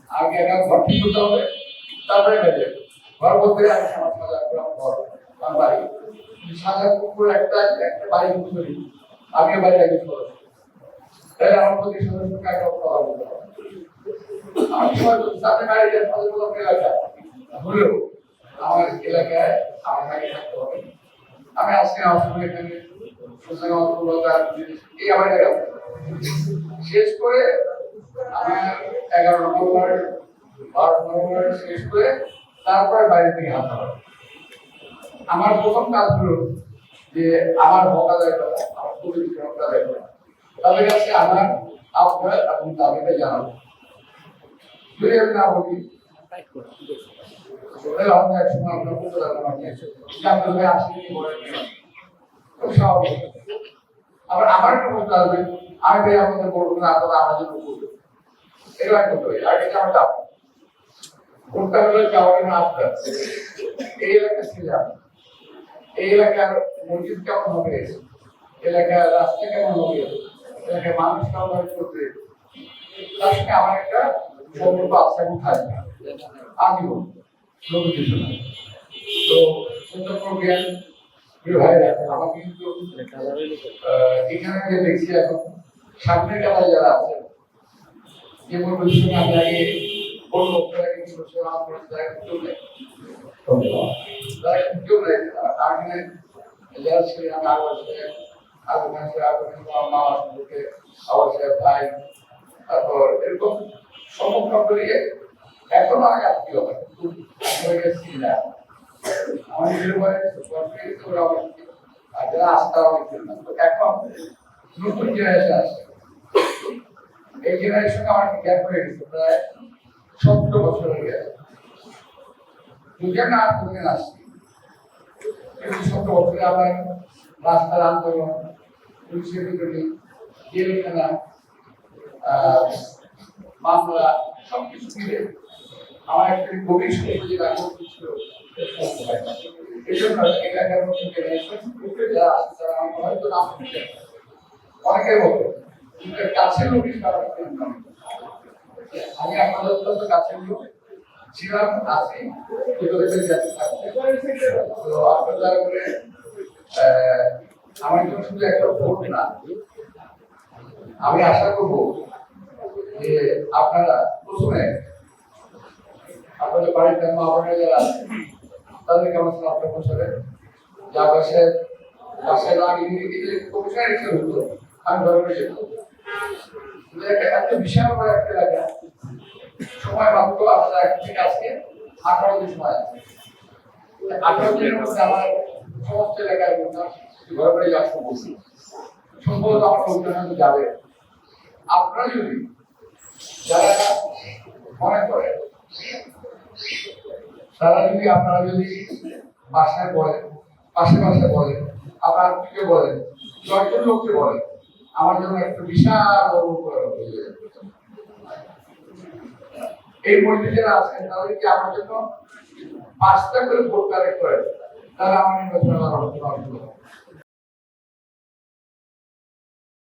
আগে একটা ঘর ঠিক করতে হবে, তারপরে বেঁধে ঘর বলতে আমি সমাজ সাজা করলাম ঘর আমার বাড়ি সাজা পুকুর একটা একটা বাড়ি করি, আমিও বাড়ি আগে সদস্য, তাহলে আমার প্রতি সদস্যকে একটা কথা বলতে হবে। আমি সময় সামনে বাড়িতে সদস্য এলাকা হলেও আমার এলাকায় আমার আগে থাকতে হবে। আমি আজকে আমার সঙ্গে এখানে এই আমার এলাকা শেষ করে আমার 11 নম্বর 12 নম্বর শেষ করে তারপরে বাইরে থেকে হাঁটা হবে। আমার প্রথম কাজ হলো যে আমার বকাদের কথা, আমার পরিচিত বকাদের কথা তাদের কাছে আমার আপনার এবং তাদেরকে জানাবো। যদি আমি না বলি আবার আমার একটা বলতে হবে আমি ভাই আমাদের বলবো না আপনারা আমাদের করবো, এগুলো করতে হবে। আর এটা আমার দাম কোনটা হলো যাওয়ার না আপনার এই এলাকা ছিলাম, এই এলাকার মসজিদ কেমন হবে, এলাকার রাস্তা কেমন হবে, এলাকার মানুষ কেমন করবে, তার সঙ্গে আমার একটা সম্পর্ক আছে এবং থাকবে আজীবন লোক কিছু না। তো সুন্দর জ্ঞান ভাইরা আমাকে কিন্তু এখানে যে দেখছি এখন সামনের কাতারে যারা আছে যে পরিবেশনে আমি আগে বলবো তারা কিন্তু সেবা করে তারা কিন্তু তারা কিন্তু আমি যারা ছিলেন আমি আরো মাসে মা সম্পর্কে অবশ্যই ভাই তারপর এরকম সমগ্র করিয়ে এখনো আগে আত্মীয় হয় কিন্তু হয়ে গেছি না আমার যারা আসতে হবে এখন নতুন জেনারেশন আসছে, এই জেনারেশনকে আমার গ্যাপ হয়ে গেছে প্রায় 17 বছর হয়ে গেছে। দুজন না দুজন আসছি কিন্তু 17 বছরে আমার রাস্তার আন্দোলন, পুলিশের বিরোধী, জেলখানা, মামলা সবকিছু মিলে আমার একটা গভীর যে রাখা ছিল এই জন্য এলাকার মধ্যে জেনারেশন যারা আসছে তারা আমার হয়তো নাম অনেকে বলবে কিন্তু কাছের লোক হিসেবে আমি আপনাদের অত্যন্ত কাছের লোক ছিলাম আছি তো আপনারা করে আমার জন্য শুধু একটা ভোট না, আমি আশা করব যে আপনারা প্রথমে আপনাদের বাড়িতে মা বোনেরা যারা আছে তাদেরকে আমার সাথে আপনার বছরের যা বাসায় লাগিয়ে দিয়ে কমিশনের ইচ্ছে হতো আমি ধরে যেত এত বিশাল বড় একটা এলাকা সময় মাত্র আপনারা একদিন আজকে 18 দিন সময় আছে 18 দিনের মধ্যে আমার সমস্ত এলাকার ঘরে ঘরে যাওয়া সম্ভব সম্ভবত আমার লোকজন যাবে। আপনারা যদি যারা মনে করেন তারা যদি আপনারা যদি বাসায় বলেন পাশে বলেন আপনার আত্মীয় বলেন 10 জন লোককে বলেন আমার জন্য একটা বিশাল বড় এই মধ্যে যারা আছেন তারা যদি আমার জন্য 5টা করে ভোট কালেক্ট করেন তাহলে আমার নির্বাচন